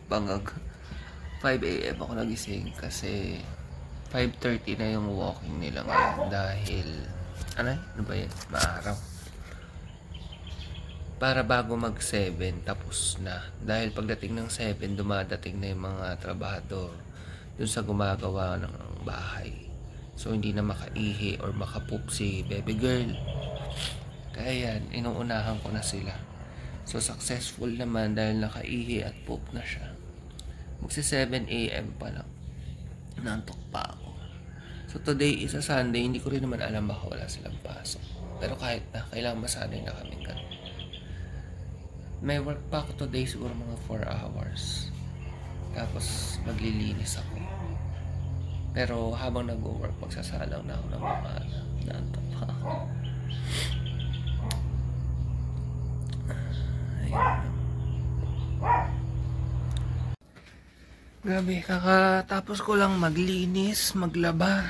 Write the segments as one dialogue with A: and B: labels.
A: Pangag 5 AM ako nagising kasi 5:30 na yung walking nila ngayon dahil ano ba yan? Maaraw. Para bago mag 7 tapos na. Dahil pagdating ng 7 dumadating na yung mga trabahador dun sa gumagawa ng bahay. So hindi na makaihi or makapoop si baby girl. Kaya yan, inuunahan ko na sila. So successful naman dahil nakaihi at poop na siya. Magsi 7 AM pa lang. Nantok pa ako. So today is a Sunday, hindi ko rin naman alam baka wala silang pasok. Pero kahit na, kailangan masanay na kaming ganun. May work pa ako today, siguro mga 4 hours. Tapos maglilinis ako. Pero habang nag-work, magsasalang na ako ng mga nantok pa ako. Ayun. Grabe, kakatapos ko lang maglinis, maglaba,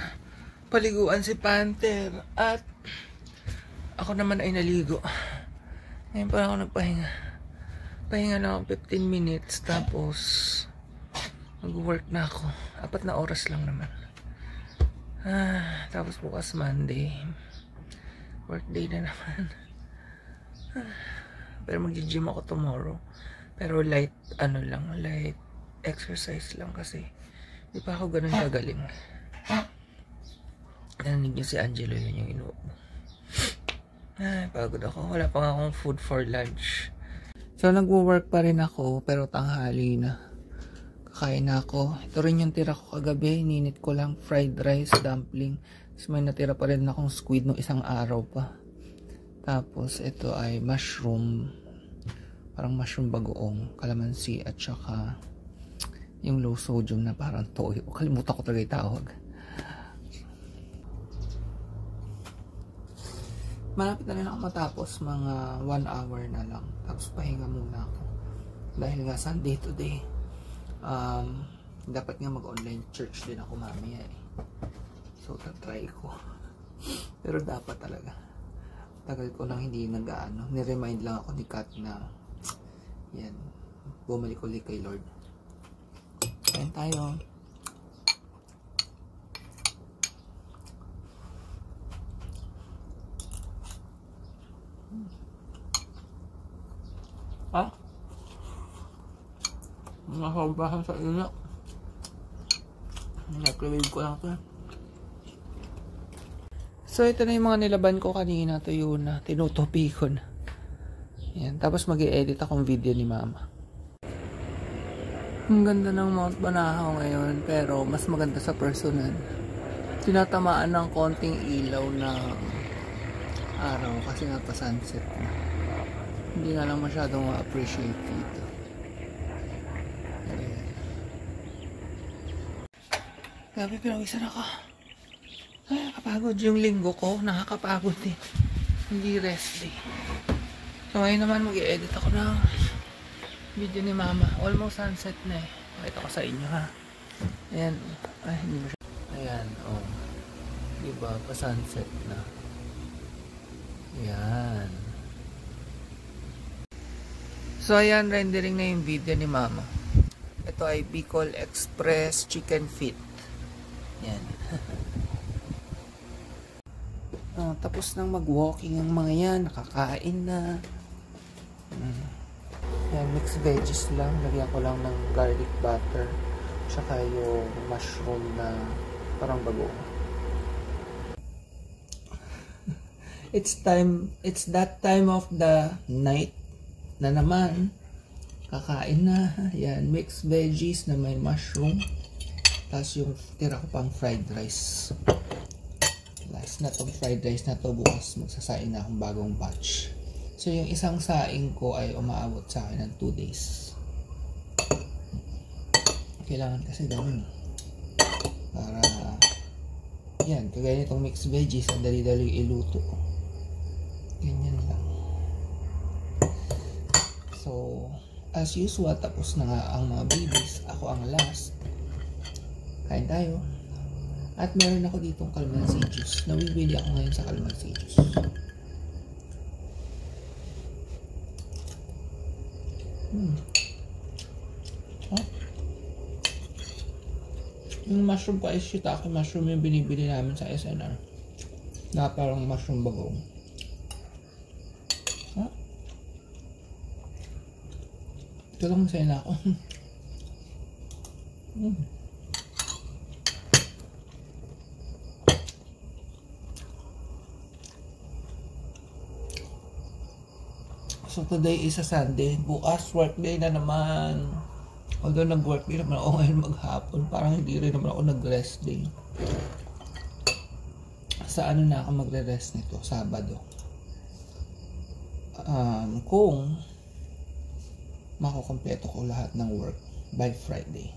A: paliguan si Panther, at ako naman ay naligo. Ngayon pa ako nagpahinga. Pahinga lang ako 15 minutes, tapos mag-work na ako. 4 na oras lang naman. Tapos bukas Monday. Workday na naman. Pero mag-gym ako tomorrow. Pero light exercise lang kasi di pa ako ganun kagaling. Narinig niyo si Angelo, yun yung inuubo. Pagod ako. Wala pa nga akong food for lunch. So nagwo-work pa rin ako pero tanghali na. Kakain na ako. Ito rin yung tira ko kagabi. Ninit ko lang fried rice, dumpling. Tapos may natira pa rin akong squid no isang araw pa. Tapos ito ay mushroom. Parang mushroom bagoong, kalamansi at saka yung low sodium na parang toyo. Kalimutan ko talaga yung tawag. Malapit na rin ako matapos, mga 1 hour na lang. Tapos pahinga muna ako. Dahil nga Sunday today. Dapat nga mag-online church din ako mamaya eh. So tatry ko. Pero dapat talaga. Tagal ko nang hindi nag-ano. Niremind lang ako ni Kat na yan, bumalik ulit kay Lord. Kain tayo. Nakabahan sa ina. Nakrewave ko lang ito. So ito na yung mga nilaban ko kanina. Tuyo na. Tinutupi ko na. Yan. Tapos mag-i-edit akong video ni Mama. Ang ganda ng Mount Banahaw ngayon. Pero mas maganda sa personal. Tinatamaan ng konting ilaw ng araw. Kasi nga pa sunset na. Hindi nga lang masyadong ma-appreciate dito. Grabe, pinawisan ako. Ay, nakapagod yung linggo ko. Nakakapagod eh. Hindi rest day. So ngayon naman mag-i-edit ako ng video ni Mama. Almost sunset na eh. Pakita ko sa inyo ha. Ayan. Ay, hindi mo siya. Ayan, oh. Diba? Pa-sunset na. Ayan. So ayan, rendering na yung video ni Mama. Ito ay Bicol Express Chicken Feet. Yan. Tapos nang mag-walking ang mga yan, nakakain na. Yan, mixed veggies lang. Lagyan ko lang ng garlic butter. Tsaka yung mushroom na parang bago. It's that time of the night na naman. Kakain na. Yan, mixed veggies na may mushroom. Tapos yung tira ko pang fried rice. Last na tong fried rice na to. Bukas magsasain na akong bagong batch. So yung isang saing ko ay umaabot sa akin ng 2 days. Kailangan kasi gawin. Para yan, kagaya nitong mixed veggies, ang dali-dali iluto. Ganyan lang. So as usual, tapos na nga ang mga babies. Ako ang last. Kain tayo. At meron ako ditong calamansi juice. Nawibili ako ngayon sa calamansi juice.
B: Yung mushroom ko ay shiitake mushroom yung binibili namin sa SNR. Na parang mushroom bagong. Ha? Ito lang masaya na ako. So today is a Sunday. Bukas work day na naman. Although nag-work day naman ako ngayon maghapon. Parang hindi rin naman ako nag-rest day. Sa ano na ako magre-rest nito? Sabado. Kung makukompleto ko lahat ng work by Friday.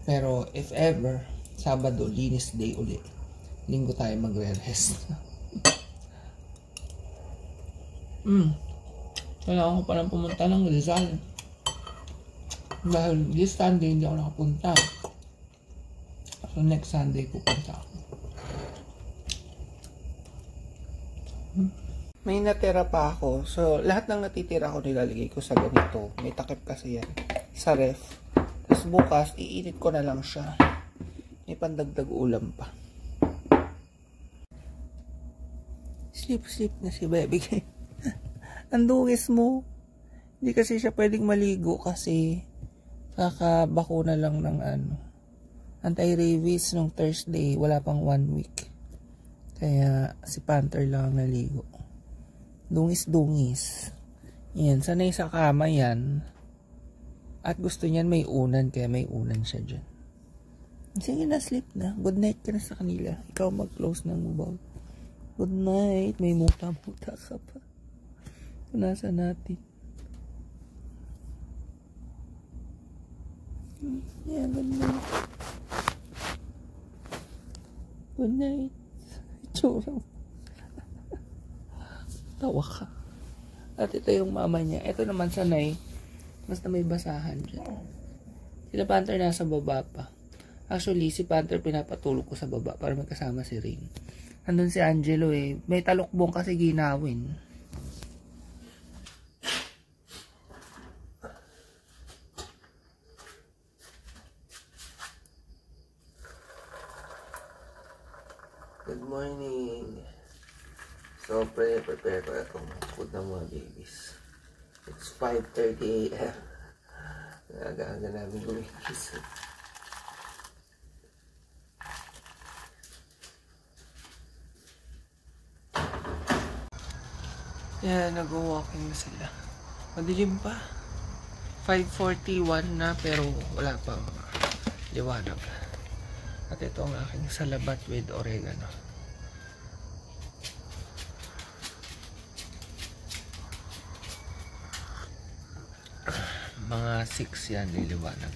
B: Pero if ever, Sabado, linis day uli. Linggo tayo magre-rest. Kailangan ko palang pumunta ng Rizal. Dahil this Sunday hindi ako nakapunta. So next Sunday pupunta ako. May natira pa ako. So lahat ng natitira ko nilalagay ko sa ganito. May takip kasi yan. Sa ref. Tapos bukas iinit ko na lang siya. May pandagdag ulam pa. Sleep na si baby. Ang dungis mo. Hindi kasi siya pwedeng maligo kasi kakabakuna lang ng anti-rabies nung Thursday. Wala pang 1 week. Kaya si Panther lang ang naligo. Dungis. Yan. Sanay sa kama yan. At gusto niyan may unan. Kaya may unan siya dyan. Sige na, sleep na. Good night ka na sa kanila. Ikaw mag-close ng mobile. Good night. May muta-muta ka pa. Punasan natin. Yeah, good night. Good night. Itsura mo. Tawa ka. At ito yung mama niya. Ito naman sanay. Basta may basahan dyan. Sila Panther nasa baba pa. Actually, si Panther pinapatulog ko sa baba para magkasama si Ring. Andun si Angelo eh. May talukbong kasi ginawin.
A: Good morning. So, prepare ko itong food ng mga babies. It's 5:30 AM. Aga-aga namin gumigising. Yan, nag-walking na sila. Madilim pa. 5:41 na pero wala pang liwanag. At ito ang aking salabat with oregano. Mga 6 yan niliwanag.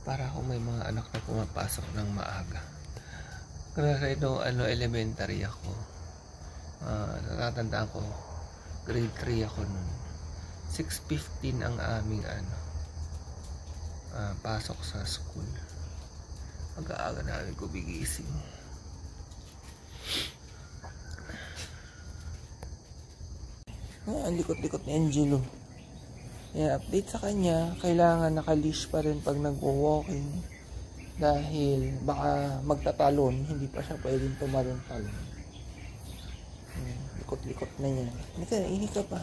A: Para kung may mga anak na pumapasok ng maaga. Kasi no, elementary ako. Natatandaan ko, grade 3 ako nun. 6:15 ang aming pasok sa school. Mag-aaga namin gumigising. Ang likot-likot ni Angelo. Kaya update sa kanya, kailangan naka-leash pa rin pag nagwo-walking. Dahil baka magtatalon, hindi pa siya pwedeng tumalon-talon. Likot-likot na niya. Ihi ka pa.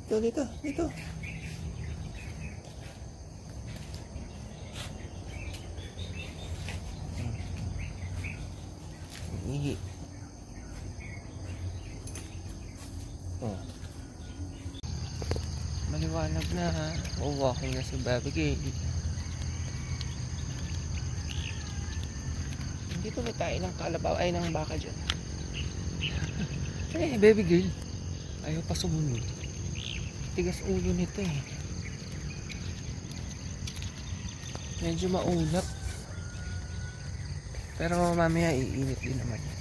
A: Dito. Ihi. Maliwanag na ha. Walking na si Baby Girl. Dito may tayo ng kalabaw ay ng baka dyan. Baby Girl. Ayaw pa sumunod. Tigas ulo nito eh. Medyo maulap. Pero mamaya iinit din naman yan.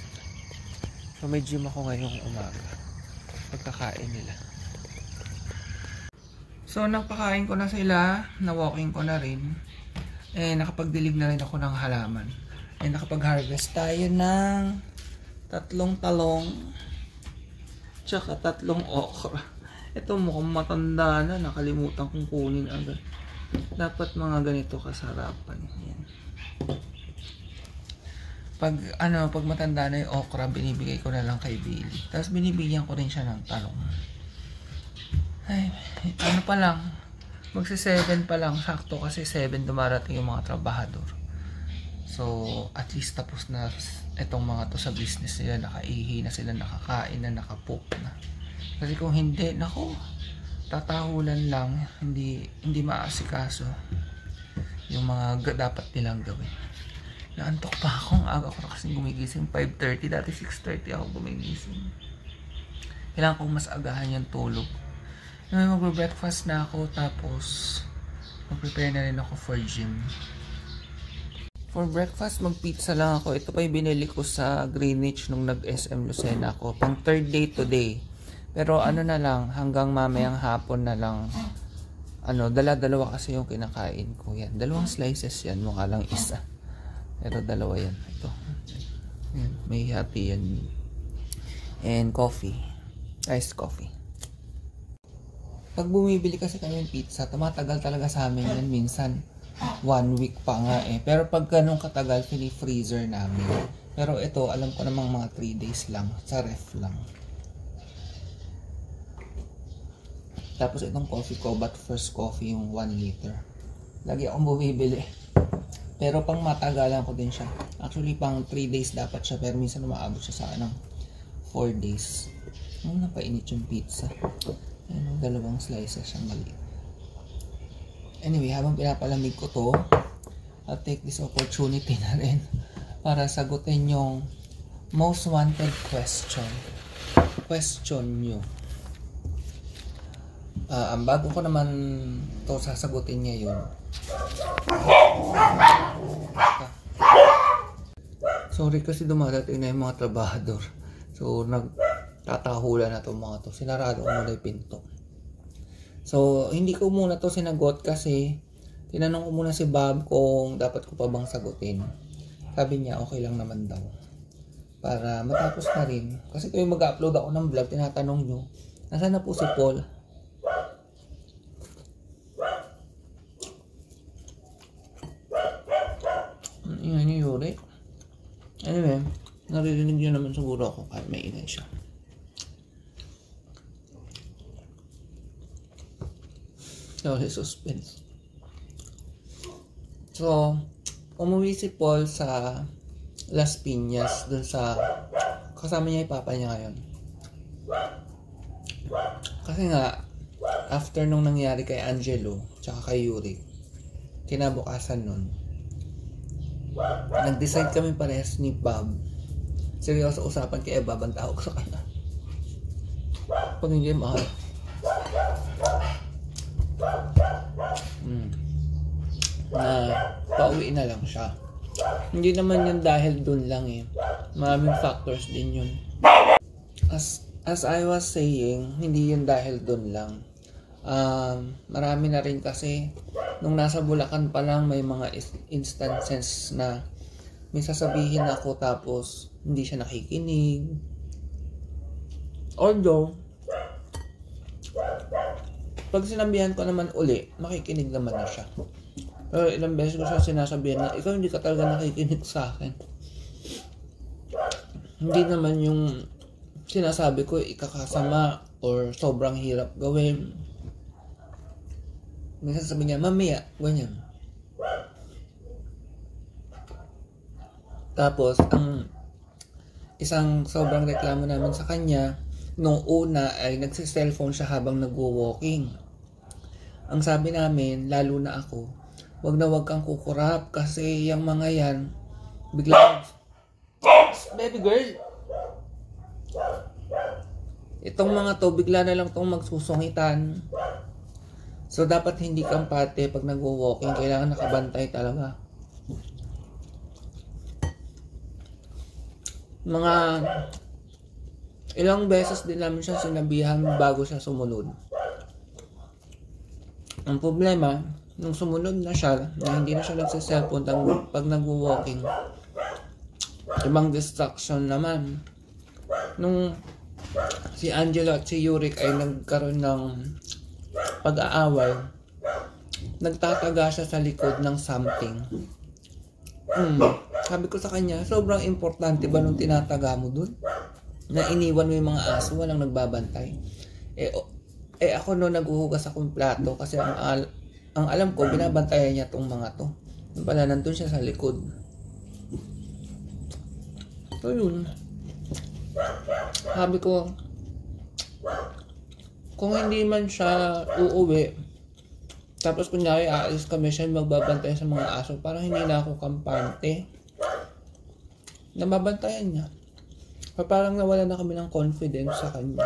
A: So may gym ako ngayong umaga. Pagkakain nila. So napakain ko na sila. Na-walking ko na rin. Nakapagdilig na rin ako ng halaman.
B: nakapag-harvest tayo ng 3 talong tsaka 3 okra. Ito mukhang matanda na, nakalimutan kong kunin agad. Dapat mga ganito kasarapan. Yan. Pag matanda na yung okra, binibigay ko na lang kay Billy. Tapos binibigyan ko rin siya ng talong. Ay, pa lang, magsi-7 pa lang, sakto kasi 7 dumarating yung mga trabahador. So, at least tapos na itong mga to sa business nila, nakaihi na sila, nakakain na, nakapoop na. Kasi kung hindi, nako, tatahulan lang, hindi maasikaso yung mga dapat nilang gawin. Naantok pa ako, ang aga ko na kasing gumigising, 5:30, dati 6:30 ako gumigising. Kailangan kong mas agahan yung tulog. Magbe-breakfast na ako, tapos mag-prepare na rin ako for gym. For breakfast, mag-pizza lang ako. Ito pa yung binili ko sa Greenwich nung nag-SM Lucena ako. Pang 3rd day today. Pero na lang, hanggang mamayang hapon na lang. Dala-dalawa kasi yung kinakain ko. Yan, 2 slices yan. Mukha lang isa. Pero 2 yan. Ito. Yan, may happy yan. And coffee. Iced coffee. Pag bumibili kasi kami ng pizza, tumatagal talaga sa amin yan minsan. 1 week pa nga eh. Pero pag ganun katagal, freezer namin. Pero ito, alam ko namang mga 3 days lang. Sa ref lang. Tapos itong coffee ko, but first coffee yung 1 liter. Lagi akong bumibili. Pero pang matagalan ko din siya. Actually, pang 3 days dapat siya. Pero minsan umaabot siya sa 4 days. Napainit yung pizza. Ayan, 2 slices siyang maliit. Anyway, habang pinapalamig ko to, I'll take this opportunity na rin para sagutin yung most wanted question nyo. Ang bago ko naman to sasagutin ngayon. Sorry kasi dumadating na yung mga trabahador. So, nagtatahulan na itong mga to. Sinarado ko muna yung pinto. So, hindi ko muna to sinagot kasi tinanong ko muna si Bob kung dapat ko pa bang sagutin. Sabi niya, okay lang naman daw. Para matapos na rin. Kasi kung mag-upload ako ng vlog, tinatanong nyo, nasaan na po si Paul? Yan yung Yuri. Anyway, naririnig nyo naman siguro ako kahit may ingay siya. Sorry, suspense. So, umuwi si Paul sa Las Piñas, dun sa kasama niya yung papa niya ngayon. Kasi nga, after nung nangyari kay Angelo, tsaka kay Yuri, kinabukasan nun, nag-decide kami parehas ni Bob. Seryoso usapan kay Bob ang tawag sa kanya. Pag hindi mahal. Na pauwi na lang siya. Hindi naman yun dahil dun lang eh. Maraming factors din yun. As I was saying, hindi yun dahil dun lang. Marami na rin kasi nung nasa Bulacan pa lang may mga instances na may sasabihin ako tapos hindi siya nakikinig. Although pag sinabihan ko naman uli, makikinig naman na siya. Pero ilang beses ko siya sinasabihan na ikaw hindi ka talaga nakikinig sa akin. Hindi naman yung sinasabi ko ikakasama or sobrang hirap gawin. Minsan sabi niya, mamaya, ganyan. Tapos, ang isang sobrang reklamo namin sa kanya, nung una ay nagsi-cellphone siya habang nagwo-walking. Ang sabi namin, lalo na ako, wag na wag kang kukurap kasi yung mga yan, bigla, baby girl, itong mga to, bigla na lang tong magsusungitan. So, dapat hindi kang pate pag nagwo-walking. Kailangan nakabantay talaga. Mga ilang beses din namin siya sinabihan bago siya sumunod. Ang problema, nung sumunod na siya, na hindi na siya nagsiselfone pag nagwo-walking, ibang distraction naman. Nung si Angelo at si Yurik ay nagkaroon ng pag-aaway, nagtataga siya sa likod ng something. Sabi ko sa kanya, sobrang importante ba nung tinataga mo dun? Na iniwan mo yung mga aso, walang nagbabantay. Ako no, naghuhugas akong plato kasi ang alam ko, binabantayan niya tong mga to. Yung pala, nandun siya sa likod. So yun. Sabi ko, kung hindi man siya uuwi, tapos kunyari aalis kami siya magbabantay sa mga aso, parang hindi na ako kampante. Nababantayan niya. Parang nawala na kami ng confidence sa kanya.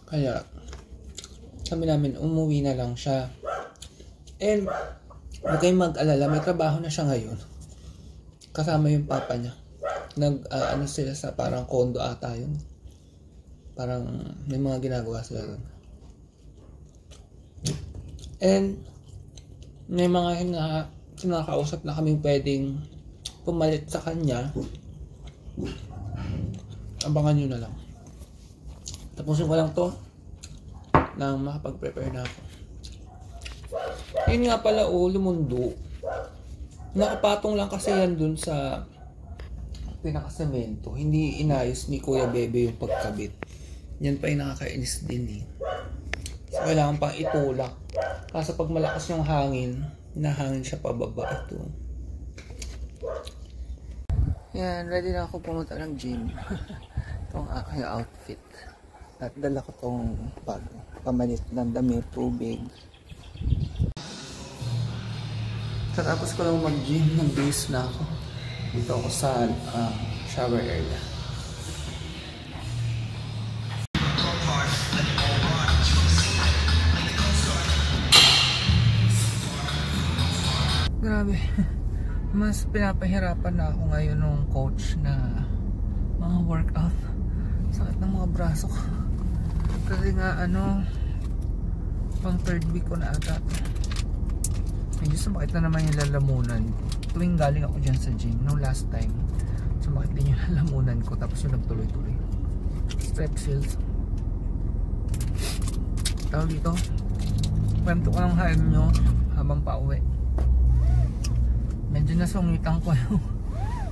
B: Kaya, sabi namin, umuwi na lang siya. And, huwag kayong mag-alala, may trabaho na siya ngayon. Kasama yung papa niya. Ano sila sa parang condo ata yun. Parang may mga ginagawa sila doon. And, may mga kinakausap na kaming pwedeng pumalit sa kanya. Abangan nyo na lang. Tapusin ko lang to nang makapag-prepare na ako. Yun nga pala, lumundo. Nakapatong lang kasi yan dun sa pinakasemento. Hindi inayos ni Kuya Bebe yung pagkabit. Yan pa yung nakakainis din eh. So, kailangan pang itulak. Kaso pag malakas yung hangin, nahangin siya pababa. Ito. Yan, ready na ako pumunta ng gym. Itong aking outfit. At dala ko tong pamalit ng damit, tubig. Katapos ko lang mag-gym, nag-base na ako. Dito ako sa shower area. Grabe. Mas pinapahirapan na ako ngayon ng coach na mga workout. Sakit ng mga braso ko. Kasi nga pang 3rd week ko na ata. Medyo sumakit na naman yung lalamunan. Tuwing galing ako dyan sa gym, no last time, sumakit din yung lalamunan ko. Tapos yung nagtuloy-tuloy. Strepsils. Tawag dito. Kwento ko ng haim nyo habang pauwi. Medyo nasungitan ko yung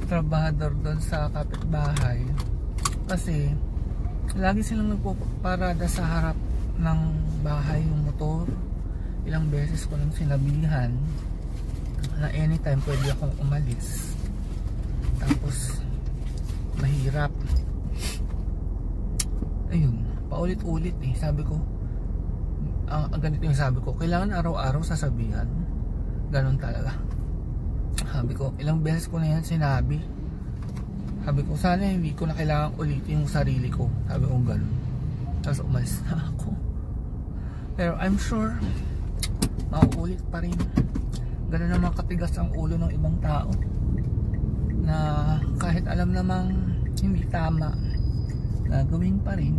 B: trabahador doon sa kapitbahay. Kasi lagi silang nagpuparada sa harap ng bahay yung motor. Ilang beses ko nang sinabihan na anytime pwede akong umalis. Tapos mahirap. Ayun, paulit-ulit eh. Sabi ko, ganito yung sabi ko, kailangan araw-araw sasabihan. Ganon talaga. Sabi ko, ilang beses ko na yan sinabi. Sabi ko, sana hindi ko na kailangan ulitin yung sarili ko. Sabi ko gano'n. Tapos umalis na ako. Pero I'm sure mauulit pa rin. Gano'n naman katigas ang ulo ng ibang tao. Na kahit alam namang hindi tama, gagawin pa rin.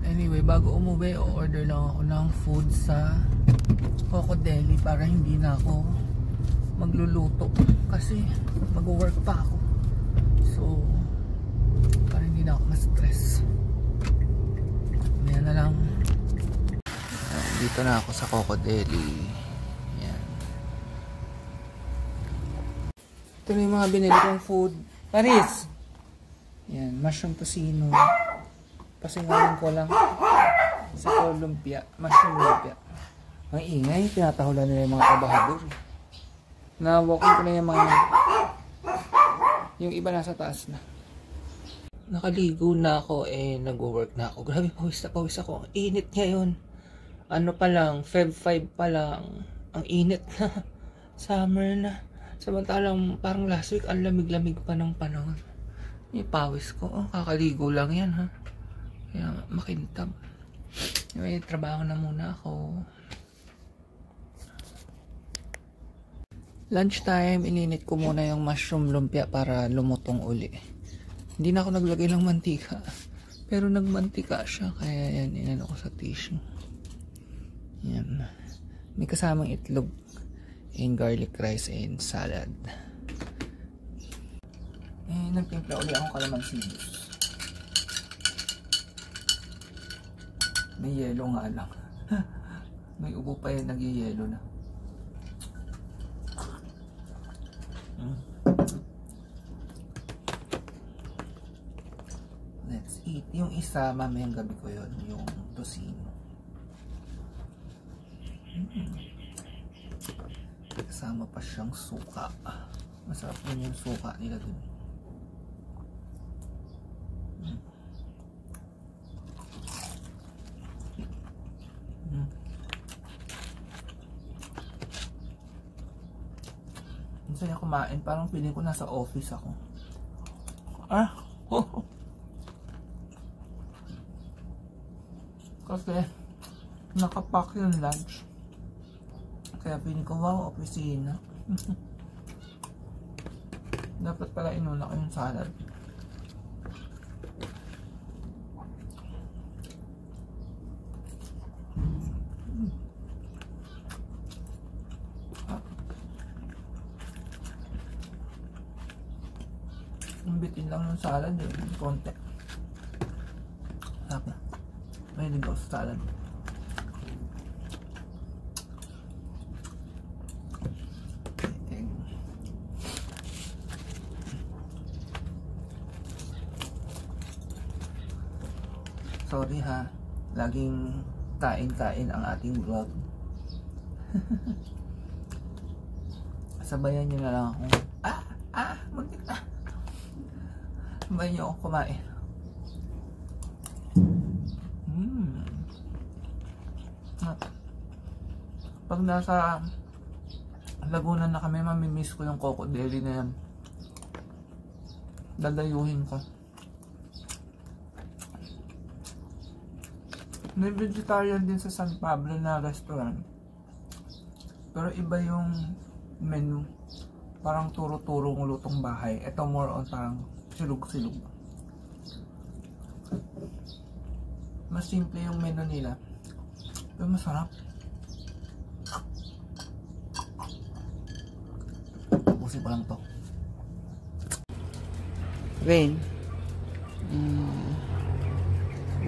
B: Anyway, bago umuwi, o-order lang ako ng food sa Coco Deli para hindi na ako magluluto kasi mag-work pa ako. So, para hindi na ako ma-stress. Yan na lang. Dito na ako sa Coco Deli. Yan. Ito na yung mga binili kong food. Paris! Yan, mushroom tocino. Pasingalan ko lang sa lumpia, mushroom lumpia. Ang ingay, tinatahulan nila yung mga trabahador. Na-walking ko na yung mga yung iba nasa taas na. Nakaligo na ako, nag-work na ako. Grabe, pawis ako. Ang init ngayon. Ano pa lang, Feb 5 pa lang. Ang init na. Summer na. Samantalang parang last week, ang lamig-lamig pa ng panahon. Yung pawis ko, kakaligo lang yan ha. Kaya makintab. May trabaho na muna ako. Lunchtime, ininit ko muna yung mushroom lumpia para lumutong uli. Hindi na ako naglagay ng mantika. Pero nagmantika siya, kaya yan, inano ko sa tissue. Yan. May kasamang itlog and garlic rice and salad. Nagtimpla ulit akong kalamansi juice. May yelo nga lang. May ubo pa yun, nag-yelo na. Let's eat. Yung isa, mamayang gabi ko yun, yung tocino. Kasama pa siyang suka. Masarap din yung suka nila dun. Ang saya kumain, parang feeling ko nasa office ako. Kasi nakapack yung lunch. Kaya feeling ko, wow, opisina. Dapat pala inuna ko yung salad. Bitin lang yung salad eh, konti. Sarap na. Mahilig ako sa salad. Sorry ha, laging kain-kain ang ating vlog. Sabayan nyo na lang ako. Muntik na. Sabayan nyo ako kumain. Pag nasa Laguna na kami, mamimiss ko yung Coco Deli na yan. Dadayuhin ko. May vegetarian din sa San Pablo na restaurant. Pero iba yung menu. Parang turo-turo ng lutong bahay. Ito more on parang silog-silog. Mas simple yung menu nila. Pero masarap. Tapusin ko lang to. Rain.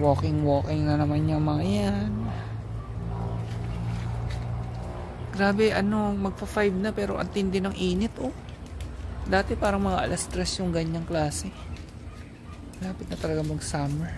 B: Walking na naman yung mga yan. Grabe, magpa 5 na pero ang tindi ng init, oh. Dati parang mga alas 3 yung ganyang klase. Lapit na talaga mag summer.